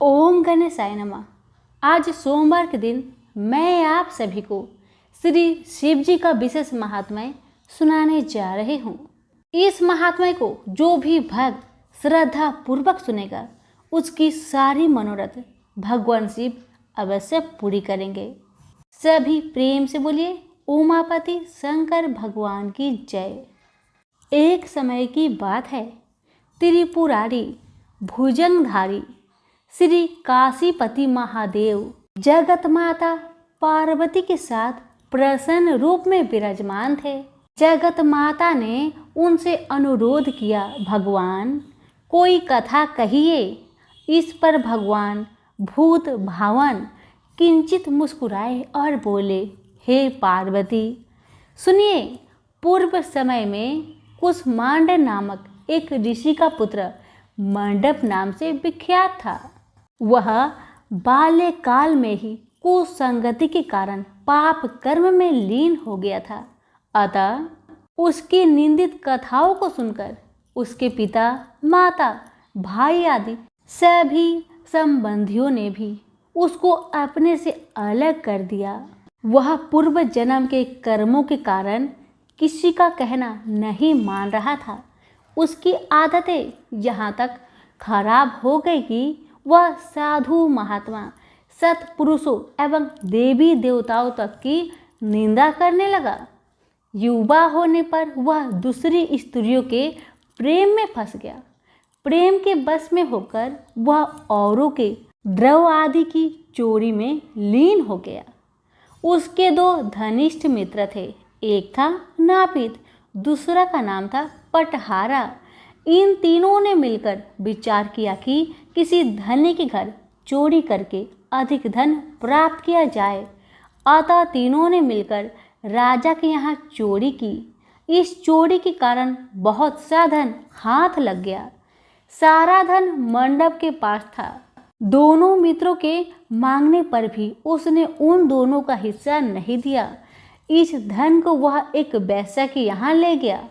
ओम गणेशाय नमः। आज सोमवार के दिन मैं आप सभी को श्री शिव जी का विशेष महात्म्य सुनाने जा रही हूँ। इस महात्म्य को जो भी भक्त श्रद्धा पूर्वक सुनेगा उसकी सारी मनोरथ भगवान शिव अवश्य पूरी करेंगे। सभी प्रेम से बोलिए उमापति शंकर भगवान की जय। एक समय की बात है, त्रिपुरारी भुजंगधारी श्री काशीपति महादेव जगत माता पार्वती के साथ प्रसन्न रूप में विराजमान थे। जगत माता ने उनसे अनुरोध किया, भगवान कोई कथा कहिए। इस पर भगवान भूत भावन किंचित मुस्कुराए और बोले, हे पार्वती सुनिए, पूर्व समय में कुसमांड नामक एक ऋषि का पुत्र मंडप नाम से विख्यात था। वह बाल्यकाल में ही कुसंगति के कारण पाप कर्म में लीन हो गया था। अतः उसकी निंदित कथाओं को सुनकर उसके पिता, माता, भाई आदि सभी संबंधियों ने भी उसको अपने से अलग कर दिया। वह पूर्व जन्म के कर्मों के कारण किसी का कहना नहीं मान रहा था। उसकी आदतें यहाँ तक खराब हो गई कि वह साधु महात्मा, सत्पुरुषों एवं देवी देवताओं तक की निंदा करने लगा। युवा होने पर वह दूसरी स्त्रियों के प्रेम में फंस गया। प्रेम के बस में होकर वह औरों के द्रव्य आदि की चोरी में लीन हो गया। उसके दो घनिष्ठ मित्र थे, एक था नापित, दूसरा का नाम था पटहारा। इन तीनों ने मिलकर विचार किया कि किसी धनी के घर चोरी करके अधिक धन प्राप्त किया जाए। अतः तीनों ने मिलकर राजा के यहाँ चोरी की। इस चोरी के कारण बहुत सा धन हाथ लग गया। सारा धन मंडप के पास था। दोनों मित्रों के मांगने पर भी उसने उन दोनों का हिस्सा नहीं दिया। इस धन को वह एक वेश्या के यहाँ ले गया।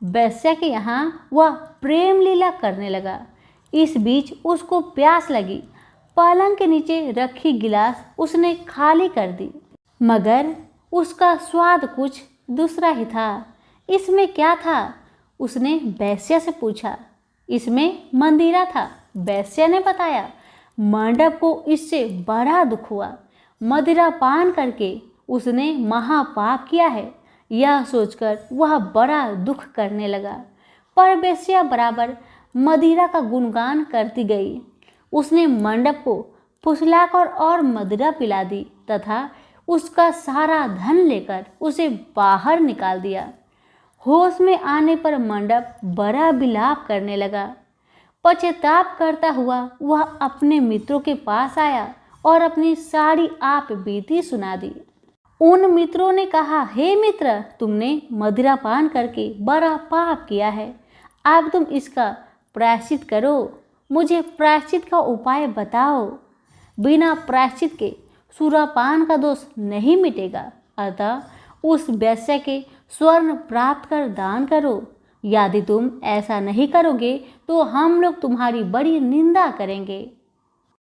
वेश्या के यहाँ वह प्रेम लीला करने लगा। इस बीच उसको प्यास लगी। पलंग के नीचे रखी गिलास उसने खाली कर दी, मगर उसका स्वाद कुछ दूसरा ही था। इसमें क्या था? उसने वेश्या से पूछा। इसमें मंदिरा था। वेश्या ने बताया। मंडप को इससे बड़ा दुख हुआ। मदिरा पान करके उसने महापाप किया है, यह सोचकर वह बड़ा दुख करने लगा। पर वेश्या बराबर मदिरा का गुणगान करती गई। उसने मंडप को फुसलाकर और मदिरा पिला दी तथा उसका सारा धन लेकर उसे बाहर निकाल दिया। होश में आने पर मंडप बड़ा विलाप करने लगा। पश्चाताप करता हुआ वह अपने मित्रों के पास आया और अपनी सारी आप बीती सुना दी। उन मित्रों ने कहा, हे मित्र, तुमने मदिरा पान करके बड़ा पाप किया है। अब तुम इसका प्रायश्चित करो। मुझे प्रायश्चित का उपाय बताओ। बिना प्रायश्चित के सुरापान का दोष नहीं मिटेगा। अतः उस वेश्या के स्वर्ण प्राप्त कर दान करो। यदि तुम ऐसा नहीं करोगे तो हम लोग तुम्हारी बड़ी निंदा करेंगे।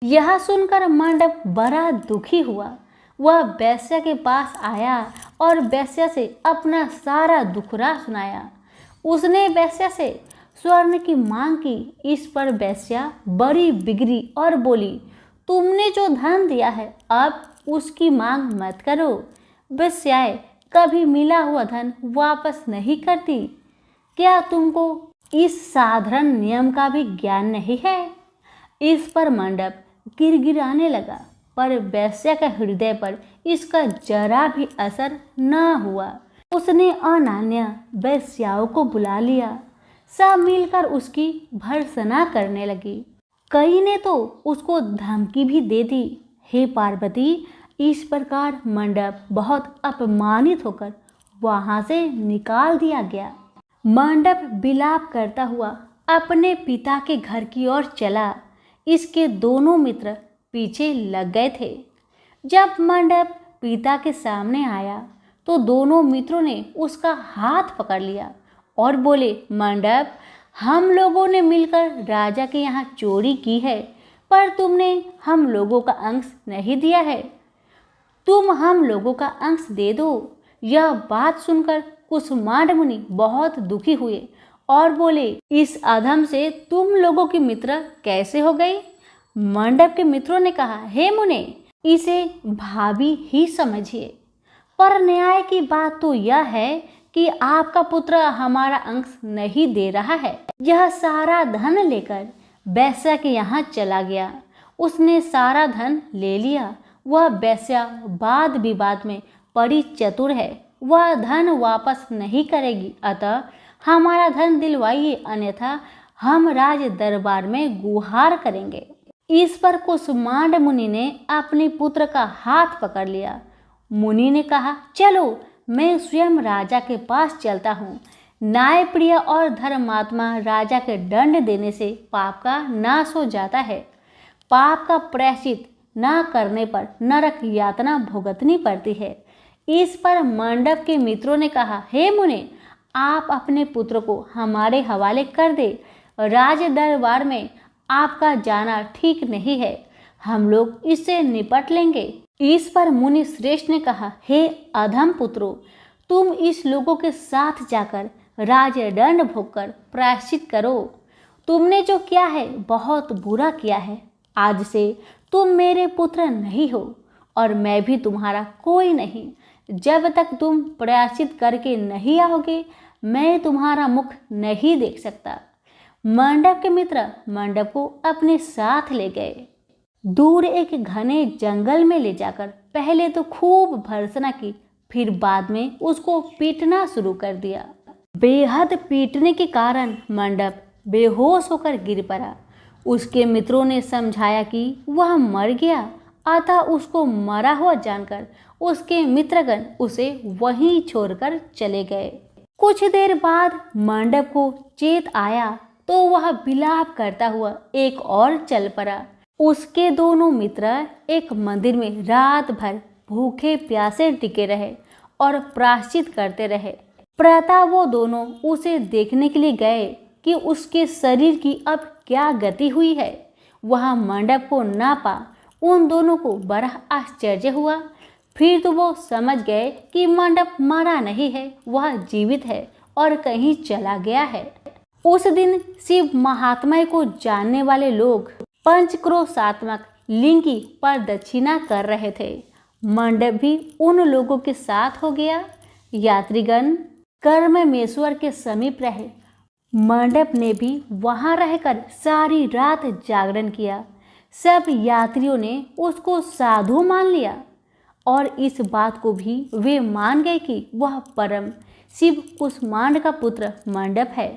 यह सुनकर मंडप बड़ा दुखी हुआ। वह वेश्या के पास आया और वेश्या से अपना सारा दुखड़ा सुनाया। उसने वेश्या से स्वर्ण की मांग की। इस पर वेश्या बड़ी बिगड़ी और बोली, तुमने जो धन दिया है अब उसकी मांग मत करो। वेश्याएं कभी मिला हुआ धन वापस नहीं करती। क्या तुमको इस साधारण नियम का भी ज्ञान नहीं है? इस पर मंडप गिड़गिड़ाने लगा, पर वेश्या के हृदय पर इसका जरा भी असर न हुआ। उसने अनान्या वेश्याओं को बुला लिया। सब मिलकर उसकी भर्त्सना करने लगी। कई ने तो उसको धमकी भी दे दी। हे पार्वती, इस प्रकार मंडप बहुत अपमानित होकर वहां से निकाल दिया गया। मंडप विलाप करता हुआ अपने पिता के घर की ओर चला। इसके दोनों मित्र पीछे लग गए थे। जब मंडप पिता के सामने आया तो दोनों मित्रों ने उसका हाथ पकड़ लिया और बोले, मंडप, हम लोगों ने मिलकर राजा के यहाँ चोरी की है, पर तुमने हम लोगों का अंश नहीं दिया है। तुम हम लोगों का अंश दे दो। यह बात सुनकर कुसुमांड मुनि बहुत दुखी हुए और बोले, इस अधम से तुम लोगों की मित्र कैसे हो गई? मंडप के मित्रों ने कहा, हे मुने, इसे भाभी ही समझिए, पर न्याय की बात तो यह है कि आपका पुत्र हमारा अंश नहीं दे रहा है। यह सारा धन लेकर वेश्या के यहाँ चला गया। उसने सारा धन ले लिया। वह वेश्या वाद विवाद में बड़ी चतुर है। वह धन वापस नहीं करेगी, अतः हमारा धन दिलवाइए, अन्यथा हम राज दरबार में गुहार करेंगे। इस पर कुसुमांड मुनि ने अपने पुत्र का हाथ पकड़ लिया। मुनि ने कहा, चलो मैं स्वयं राजा के पास चलता हूँ। न्यायप्रिय और धर्मात्मा राजा के दंड देने से पाप का नाश हो जाता है। पाप का प्रायश्चित न करने पर नरक यातना भुगतनी पड़ती है। इस पर मंडप के मित्रों ने कहा, हे मुने, आप अपने पुत्र को हमारे हवाले कर दे। राज दरबार में आपका जाना ठीक नहीं है। हम लोग इससे निपट लेंगे। इस पर मुनि श्रेष्ठ ने कहा, हे अधम पुत्रों, तुम इस लोगों के साथ जाकर राजदंड भोगकर प्रायश्चित करो। तुमने जो किया है बहुत बुरा किया है। आज से तुम मेरे पुत्र नहीं हो और मैं भी तुम्हारा कोई नहीं। जब तक तुम प्रायश्चित करके नहीं आओगे, मैं तुम्हारा मुख नहीं देख सकता। मंडप के मित्र मंडप को अपने साथ ले गए। दूर एक घने जंगल में ले जाकर पहले तो खूब भर्त्सना की, फिर बाद में उसको पीटना शुरू कर दिया। बेहद पीटने के कारण मंडप बेहोश होकर गिर पड़ा। उसके मित्रों ने समझाया कि वह मर गया, अतः उसको मरा हुआ जानकर उसके मित्रगण उसे वहीं छोड़कर चले गए। कुछ देर बाद मंडप को चेत आया तो वह विलाप करता हुआ एक और चल पड़ा। उसके दोनों मित्र एक मंदिर में रात भर भूखे प्यासे टिके रहे और प्रायश्चित करते रहे। प्रातः वो दोनों उसे देखने के लिए गए कि उसके शरीर की अब क्या गति हुई है। वह मंडप को ना पा उन दोनों को बड़ा आश्चर्य हुआ। फिर तो वो समझ गए कि मंडप मरा नहीं है, वह जीवित है और कहीं चला गया है। उस दिन शिव महात्म्य को जानने वाले लोग पंचक्रोशात्मक लिंग की प्रदक्षिणा कर रहे थे। मंडप भी उन लोगों के साथ हो गया। यात्रीगण कर्ममेश्वर के समीप रहे। मंडप ने भी वहां रहकर सारी रात जागरण किया। सब यात्रियों ने उसको साधु मान लिया और इस बात को भी वे मान गए कि वह परम शिव कुसुमांड का पुत्र मंडप है।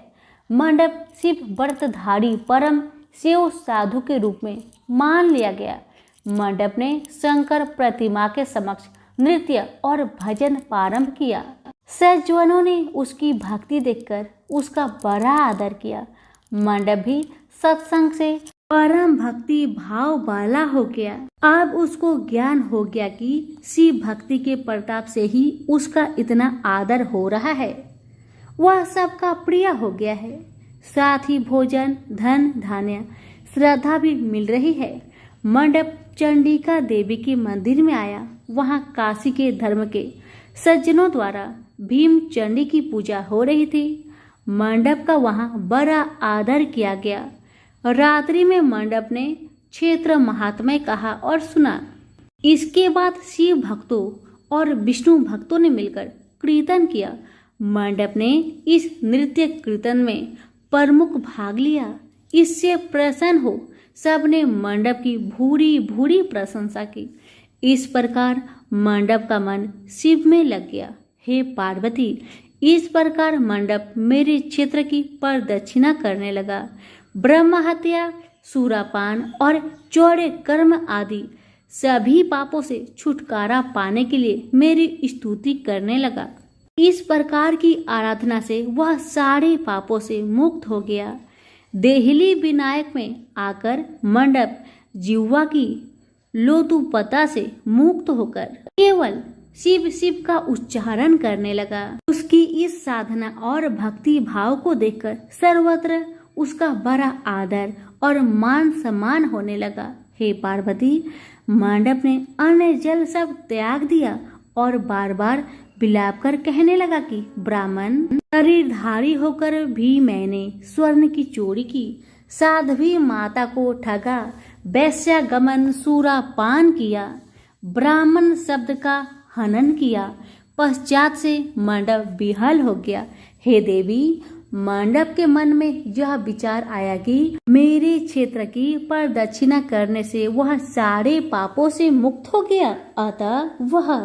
मंडप शिव व्रतधारी परम शिव साधु के रूप में मान लिया गया। मंडप ने शंकर प्रतिमा के समक्ष नृत्य और भजन प्रारंभ किया। सज्जनों ने उसकी भक्ति देखकर उसका बड़ा आदर किया। मंडप भी सत्संग से परम भक्ति भाव वाला हो गया। अब उसको ज्ञान हो गया कि शिव भक्ति के प्रताप से ही उसका इतना आदर हो रहा है। वह सबका प्रिय हो गया है। साथ ही भोजन, धन, धान्य, श्रद्धा भी मिल रही है। मंडप चंडिका देवी के मंदिर में आया। वहां काशी के धर्म के सज्जनों द्वारा भीम चंडी की पूजा हो रही थी। मंडप का वहां बड़ा आदर किया गया। रात्रि में मंडप ने क्षेत्र महात्म्य कहा और सुना। इसके बाद शिव भक्तों और विष्णु भक्तों ने मिलकर कीर्तन किया। मंडप ने इस नृत्य कीर्तन में प्रमुख भाग लिया। इससे प्रसन्न हो सबने मंडप की भूरी भूरी प्रशंसा की। इस प्रकार मंडप का मन शिव में लग गया। हे पार्वती, इस प्रकार मंडप मेरे क्षेत्र की प्रदक्षिणा करने लगा। ब्रह्म हत्या, सूरापान और चौड़े कर्म आदि सभी पापों से छुटकारा पाने के लिए मेरी स्तुति करने लगा। इस प्रकार की आराधना से वह सारे पापों से मुक्त हो गया। देहली विनायक में आकर मंडप जिह्वा की लोतुपता से मुक्त होकर केवल शिव शिव का उच्चारण करने लगा। उसकी इस साधना और भक्ति भाव को देखकर सर्वत्र उसका बड़ा आदर और मान सम्मान होने लगा। हे पार्वती, मंडप ने अन्न जल सब त्याग दिया और बार बार विलाप कर कहने लगा कि ब्राह्मण शरीरधारी होकर भी मैंने स्वर्ण की चोरी की, साध्वी माता को ठगा, वैश्यागमन सूरा पान किया, ब्राह्मण शब्द का हनन किया। पश्चात से मंडप विहल हो गया। हे देवी, मंडप के मन में यह विचार आया कि मेरे क्षेत्र की प्रदक्षिणा करने से वह सारे पापों से मुक्त हो गया। अतः वह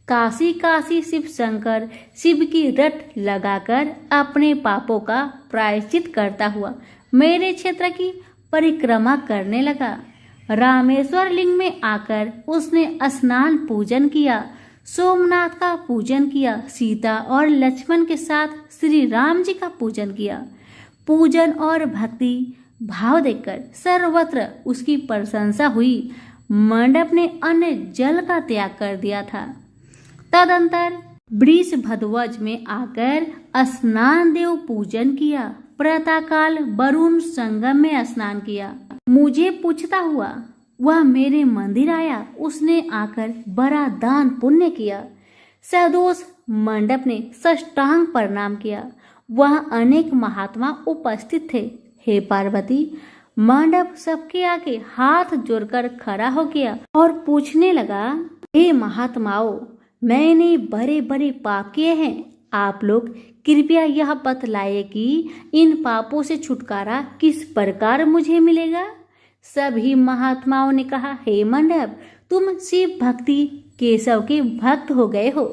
काशी काशी शिव शंकर शिव की रट लगाकर अपने पापों का प्रायश्चित करता हुआ मेरे क्षेत्र की परिक्रमा करने लगा। रामेश्वर लिंग में आकर उसने स्नान पूजन किया, सोमनाथ का पूजन किया, सीता और लक्ष्मण के साथ श्री राम जी का पूजन किया। पूजन और भक्ति भाव देखकर सर्वत्र उसकी प्रशंसा हुई। मंडप ने अन्न जल का त्याग कर दिया था। तदंतर वृष भदवज में आकर स्नान देव पूजन किया। प्रातःकाल वरुण संगम में स्नान किया। मुझे पूछता हुआ वह मेरे मंदिर आया। उसने आकर बड़ा दान पुण्य किया। सदोष मंडप ने साष्टांग प्रणाम किया। वह अनेक महात्मा उपस्थित थे। हे पार्वती, मंडप सबके आगे हाथ जोड़कर खड़ा हो गया और पूछने लगा, हे महात्माओं, मैंने बड़े बड़े पाप किए हैं। आप लोग कृपया यह बतलाइए कि इन पापों से छुटकारा किस प्रकार मुझे मिलेगा। सभी महात्माओं ने कहा, हे मंडप, तुम शिव भक्ति केशव के भक्त हो गए हो।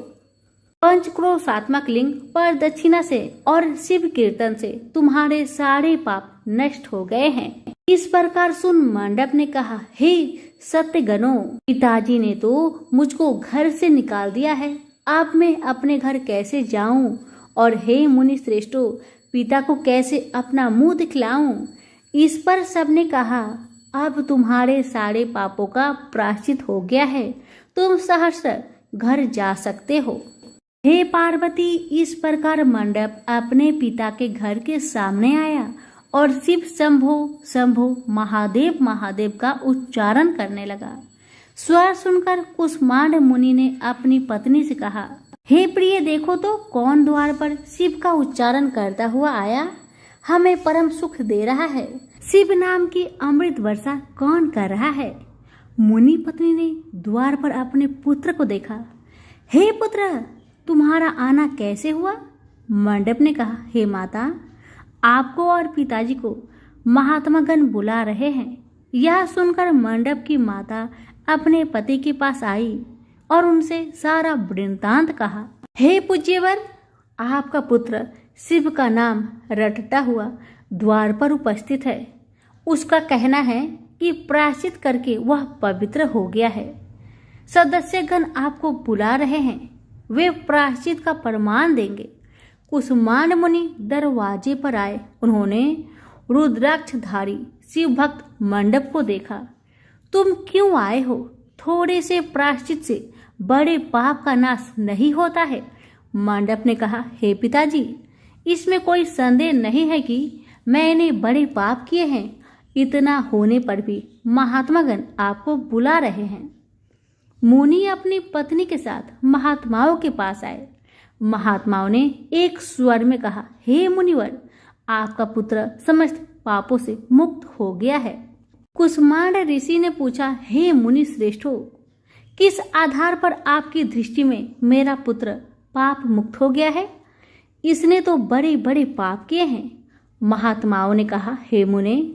पंचक्रोशात्मक लिंग पर दक्षिणा से और शिव कीर्तन से तुम्हारे सारे पाप नष्ट हो गए हैं। इस प्रकार सुन मंडप ने कहा, हे सत्यगणों, पिताजी ने तो मुझको घर से निकाल दिया है। अब मैं अपने घर कैसे जाऊं? और हे मुनि श्रेष्ठों, पिता को कैसे अपना मुंह दिखलाऊं? इस पर सबने कहा, अब तुम्हारे सारे पापों का प्रायश्चित हो गया है, तुम सहर्ष घर जा सकते हो। हे पार्वती, इस प्रकार मंडप अपने पिता के घर के सामने आया और शिव शंभो शंभो महादेव महादेव का उच्चारण करने लगा। स्वर सुनकर कुष्मांड मुनि ने अपनी पत्नी से कहा, हे प्रिय, देखो तो कौन द्वार पर शिव का उच्चारण करता हुआ आया, हमें परम सुख दे रहा है। शिव नाम की अमृत वर्षा कौन कर रहा है? मुनि पत्नी ने द्वार पर अपने पुत्र को देखा। हे पुत्र, तुम्हारा आना कैसे हुआ? मंडप ने कहा, हे माता, आपको और पिताजी को महात्मागण बुला रहे हैं। यह सुनकर मंडप की माता अपने पति के पास आई और उनसे सारा वृत्तांत कहा। हे पूज्यवर, आपका पुत्र शिव का नाम रटता हुआ द्वार पर उपस्थित है। उसका कहना है कि प्रायश्चित करके वह पवित्र हो गया है। सदस्यगण आपको बुला रहे हैं, वे प्रायश्चित का प्रमाण देंगे। कुष्मांड मुनि दरवाजे पर आए। उन्होंने रुद्राक्षधारी शिव भक्त मंडप को देखा। तुम क्यों आए हो? थोड़े से प्रायश्चित से बड़े पाप का नाश नहीं होता है। मंडप ने कहा, हे पिताजी, इसमें कोई संदेह नहीं है कि मैंने बड़े पाप किए हैं। इतना होने पर भी महात्मागण आपको बुला रहे हैं। मुनि अपनी पत्नी के साथ महात्माओं के पास आए। महात्माओं ने एक स्वर में कहा, हे मुनिवर, आपका पुत्र समस्त पापों से मुक्त हो गया है। कुष्मांड ऋषि ने पूछा, हे मुनि श्रेष्ठों, किस आधार पर आपकी दृष्टि में मेरा पुत्र पाप मुक्त हो गया है? इसने तो बड़े बड़े पाप किए हैं। महात्माओं ने कहा, हे मुने,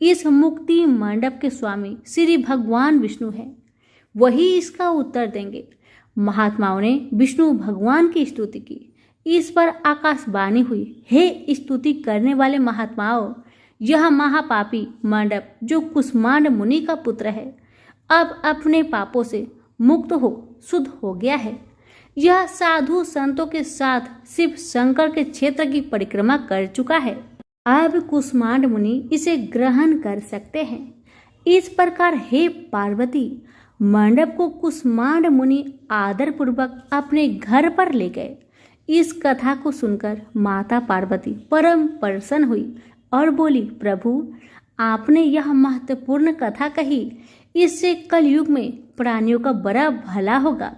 इस मुक्ति मंडप के स्वामी श्री भगवान विष्णु हैं, वही इसका उत्तर देंगे। महात्माओं ने विष्णु भगवान की स्तुति की। इस पर आकाशवाणी हुई, हे स्तुति करने वाले महात्माओं, यह महापापी मंडप जो कुष्मांड मुनि का पुत्र है, अब अपने पापों से मुक्त हो शुद्ध हो गया है। यह साधु संतों के साथ शिव शंकर के क्षेत्र की परिक्रमा कर चुका है। अब कुष्मांड मुनि इसे ग्रहण कर सकते हैं। इस प्रकार हे पार्वती, मंडप को कुष्मांड मुनि आदर पूर्वक अपने घर पर ले गए। इस कथा को सुनकर माता पार्वती परम प्रसन्न हुई और बोली, प्रभु, आपने यह महत्वपूर्ण कथा कही, इससे कलयुग में प्राणियों का बड़ा भला होगा।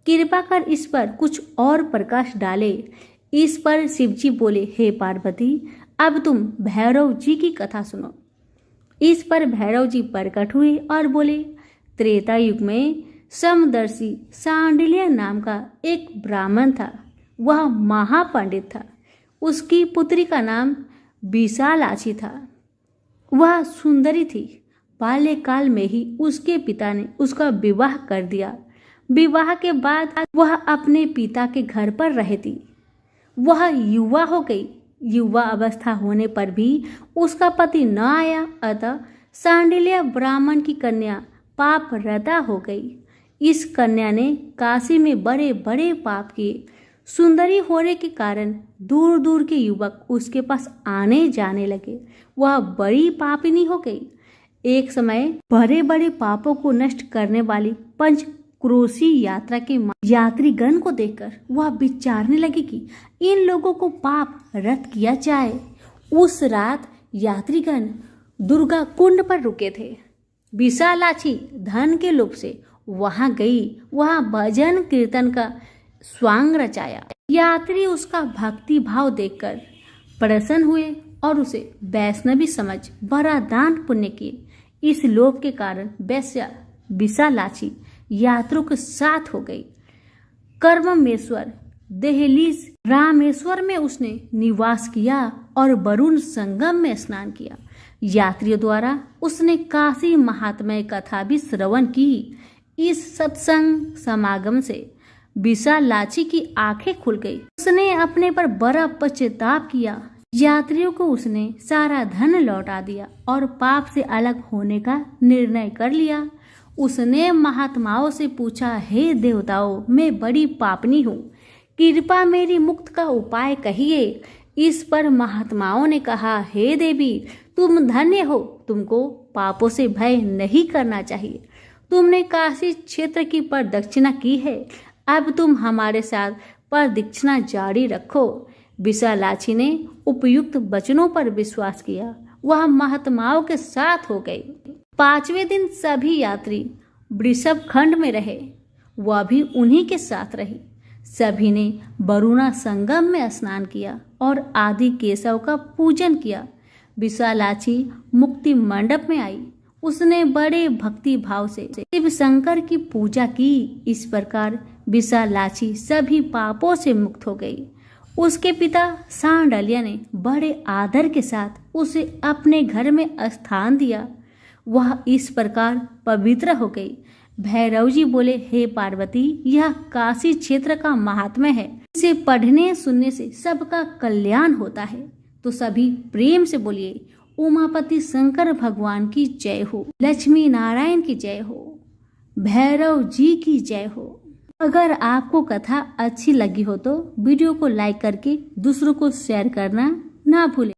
कृपा कर इस पर कुछ और प्रकाश डाले। इस पर शिवजी बोले, हे पार्वती, अब तुम भैरव जी की कथा सुनो। इस पर भैरव जी प्रकट हुए और बोले, त्रेता युग में समदर्शी सांडिल्य नाम का एक ब्राह्मण था। वह महापंडित था। उसकी पुत्री का नाम विशालाक्षी था। वह सुंदरी थी। बाल्यकाल में ही उसके पिता ने उसका विवाह कर दिया। विवाह के बाद वह अपने पिता के घर पर रहती। वह युवा हो गई। युवा अवस्था होने पर भी उसका पति न आया, अतः सांडिल्य ब्राह्मण की कन्या पाप रता हो गई। इस कन्या ने काशी में बड़े बड़े पाप किए। सुंदरी होने के कारण दूर दूर के युवक उसके पास आने जाने लगे। वह बड़ी पापिनी हो गई। एक समय बड़े बड़े पापों को नष्ट करने वाली पंचक्रोशी यात्रा के यात्रीगण को देखकर वह विचारने लगी कि इन लोगों को पाप रत किया जाए। उस रात यात्रीगण दुर्गा कुंड पर रुके थे। विशालाक्षी धन के लोभ से वहां गई। वहां भजन कीर्तन का स्वांग रचाया। यात्री उसका भक्ति भाव देखकर प्रसन्न हुए और उसे वैष्णवी समझ बड़ा दान पुण्य किए। इस लोभ के कारण वैश्या विशालाक्षी यात्रियों के साथ हो गई। कर्ममेश्वर दहलीज रामेश्वर में उसने निवास किया और वरुण संगम में स्नान किया। यात्रियों द्वारा उसने काशी महात्म्य कथा भी श्रवण की। इस सत्संग समागम से विशालाक्षी की आंखें खुल गई। उसने अपने पर बड़ा पश्चाताप किया। यात्रियों को उसने सारा धन लौटा दिया और पाप से अलग होने का निर्णय कर लिया। उसने महात्माओं से पूछा, हे देवताओं, मैं बड़ी पापनी हूँ, कृपा मेरी मुक्त का उपाय कहिए। इस पर महात्माओं ने कहा, हे देवी, तुम धन्य हो, तुमको पापों से भय नहीं करना चाहिए। तुमने काशी क्षेत्र की प्रदक्षिणा की है, अब तुम हमारे साथ प्रदक्षिणा जारी रखो। विशालाक्षी ने उपयुक्त वचनों पर विश्वास किया। वह महात्माओं के साथ हो गई। 5वें दिन सभी यात्री वृषभ खंड में रहे। वह भी उन्हीं के साथ रही। सभी ने वरुणा संगम में स्नान किया और आदि केशव का पूजन किया। विशालाक्षी मुक्ति मंडप में आई। उसने बड़े भक्ति भाव से शिव शंकर की पूजा की। इस प्रकार विशालाक्षी सभी पापों से मुक्त हो गई। उसके पिता सांडिल्य ने बड़े आदर के साथ उसे अपने घर में स्थान दिया। वह इस प्रकार पवित्र हो गई। भैरव जी बोले, हे पार्वती, यह काशी क्षेत्र का महात्म्य है। इसे पढ़ने सुनने से सबका कल्याण होता है। तो सभी प्रेम से बोलिए, उमापति शंकर भगवान की जय हो, लक्ष्मी नारायण की जय हो, भैरव जी की जय हो। अगर आपको कथा अच्छी लगी हो तो वीडियो को लाइक करके दूसरों को शेयर करना ना भूलें।